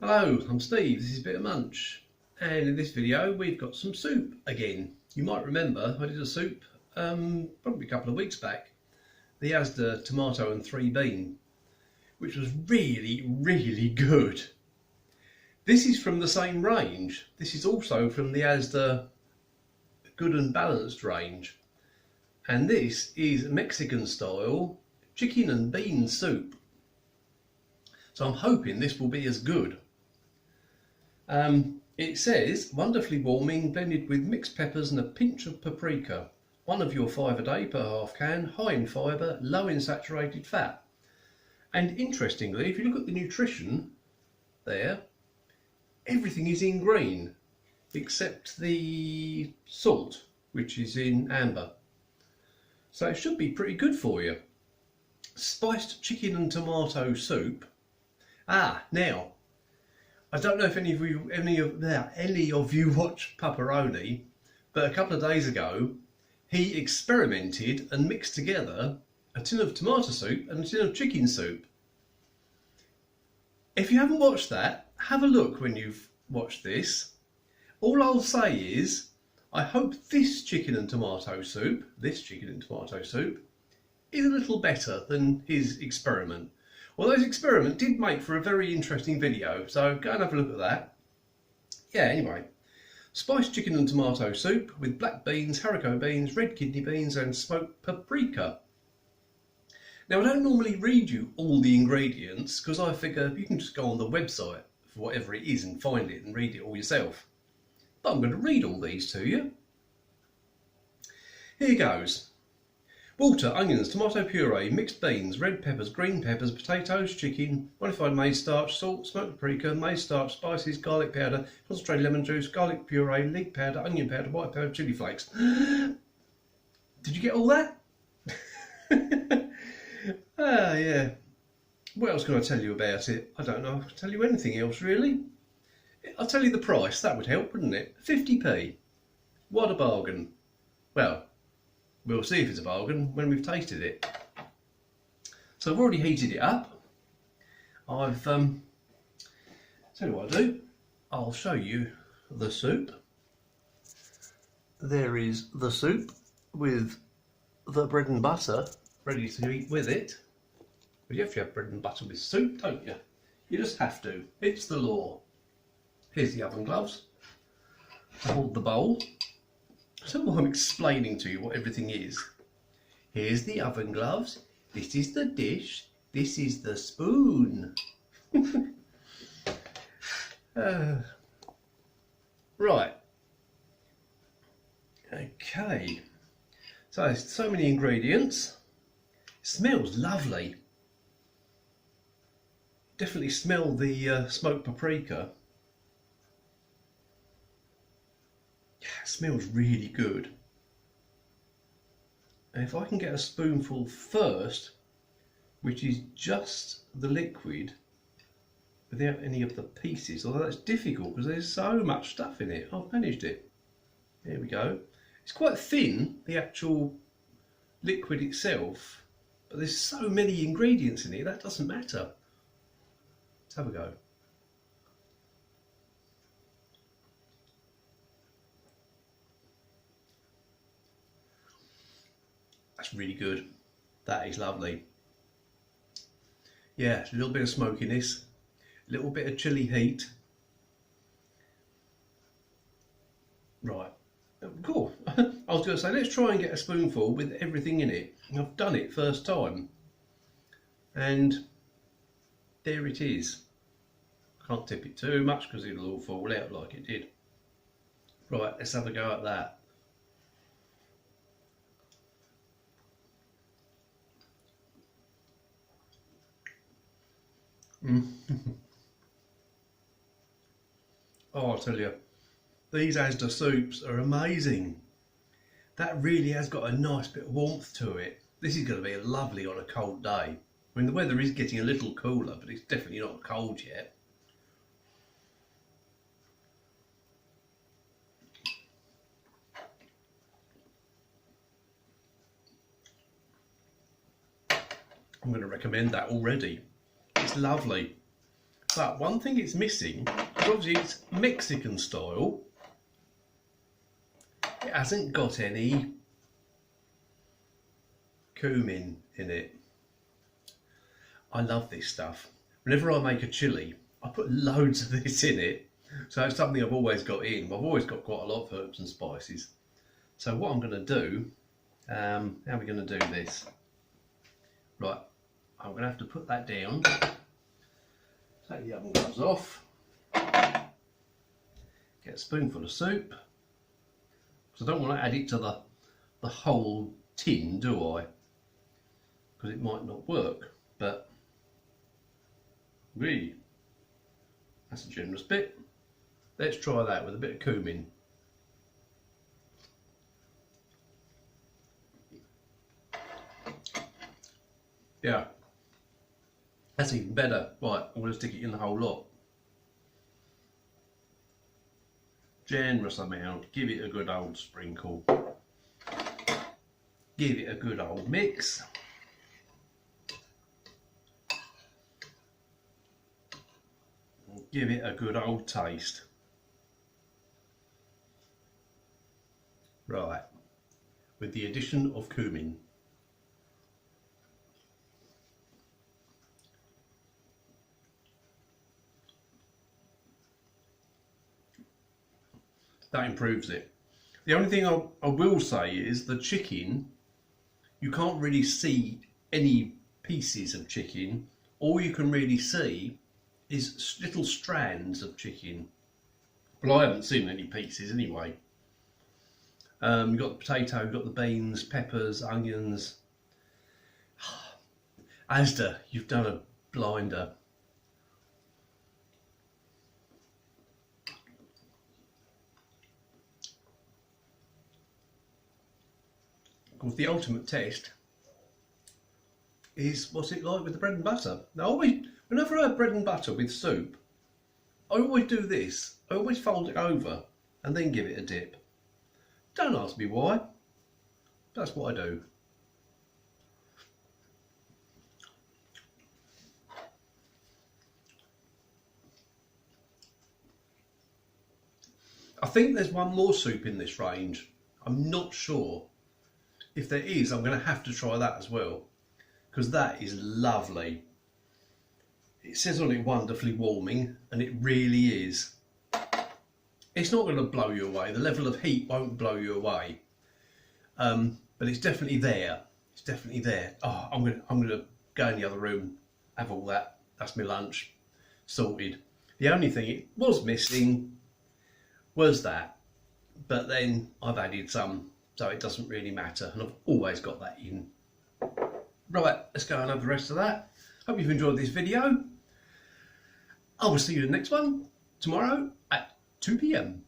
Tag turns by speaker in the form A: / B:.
A: Hello, I'm Steve, this is Bit of Munch, and in this video we've got some soup again. You might remember I did a soup probably a couple of weeks back, the Asda Tomato and 3 bean, which was really good. This is from the same range. This is also from the Asda Good and Balanced range, and this is Mexican style chicken and bean soup. So I'm hoping this will be as good. It says wonderfully warming, blended with mixed peppers and a pinch of paprika. 1 of your 5 a day per half can, high in fibre, low in saturated fat. And interestingly, if you look at the nutrition there, everything is in green except the salt, which is in amber. So it should be pretty good for you. Spiced chicken and tomato soup. Now, I don't know if any of you watch Pepperoni, but a couple of days ago he experimented and mixed together a tin of tomato soup and a tin of chicken soup. If you haven't watched that, have a look when you've watched this. All I'll say is, I hope this chicken and tomato soup is a little better than his experiment. Although his experiment did make for a very interesting video, so go and have a look at that. Yeah, anyway, spiced chicken and tomato soup with black beans, haricot beans, red kidney beans and smoked paprika. Now I don't normally read you all the ingredients because I figure you can just go on the website for whatever it is and find it and read it all yourself. But I'm going to read all these to you. Here goes. Water, onions, tomato puree, mixed beans, red peppers, green peppers, potatoes, chicken, modified maize starch, salt, smoked paprika, maize starch, spices, garlic powder, concentrated lemon juice, garlic puree, leek powder, onion powder, white powder, chilli flakes. Did you get all that? Yeah. What else can I tell you about it? I don't know. I can tell you anything else really. I'll tell you the price. That would help, wouldn't it? 50p. What a bargain. Well, we'll see if it's a bargain when we've tasted it. So I've already heated it up. I've tell you what I'll do. I'll show you the soup. There is the soup with the bread and butter ready to eat with it. But you have to have bread and butter with soup, don't you? You just have to. It's the law. Here's the oven gloves. Hold the bowl. So I'm explaining to you what everything is. Here's the oven gloves. This is the dish. This is the spoon. Right. Okay. So many ingredients. Smells lovely. Definitely smell the smoked paprika. Smells really good. And if I can get a spoonful first, which is just the liquid without any of the pieces, although that's difficult because there's so much stuff in it. I've managed it. There we go. It's quite thin, the actual liquid itself, but there's so many ingredients in it, that doesn't matter. Let's have a go. That's really good. That is lovely. Yeah, a little bit of smokiness, a little bit of chili heat. Right, cool. I was going to say, let's try and get a spoonful with everything in it. I've done it first time. And there it is. Can't tip it too much because it'll all fall out like it did. Right, let's have a go at that. Oh, I'll tell you, these Asda soups are amazing. That really has got a nice bit of warmth to it. This is going to be lovely on a cold day. I mean, the weather is getting a little cooler, but it's definitely not cold yet. I'm going to recommend that already. It's lovely. But one thing it's missing, obviously it's Mexican style, it hasn't got any cumin in it. I love this stuff. Whenever I make a chilli, I put loads of this in it. So it's something I've always got in. I've always got quite a lot of herbs and spices. So what I'm going to do, how are we going to do this? Right, I'm going to have to put that down. Take the oven gloves off. Get a spoonful of soup. Because I don't want to add it to the whole tin, do I? Because it might not work. But really, that's a generous bit. Let's try that with a bit of cumin. Yeah, that's even better. Right, I'm going to stick it in the whole lot. Generous amount. Give it a good old sprinkle. Give it a good old mix. Give it a good old taste. Right, with the addition of cumin. That improves it. The only thing I will say is the chicken, you can't really see any pieces of chicken. All you can really see is little strands of chicken. Well, I haven't seen any pieces anyway. You've got the potato, you've got the beans, peppers, onions. Asda, you've done a blinder. Of course, the ultimate test is what's it like with the bread and butter. Now, whenever I have bread and butter with soup, I always do this. I always fold it over and then give it a dip. Don't ask me why. That's what I do. I think there's one more soup in this range. I'm not sure. If there is, I'm going to have to try that as well, because that is lovely. It says on it wonderfully warming, and it really is. It's not going to blow you away. The level of heat won't blow you away, but it's definitely there. It's definitely there. Oh, I'm going to go in the other room, have all that. That's my lunch, sorted. The only thing it was missing was that, but then I've added some, so it doesn't really matter, and I've always got that in. Right, let's go and have the rest of that. Hope you've enjoyed this video. I will see you in the next one tomorrow at 2 p.m.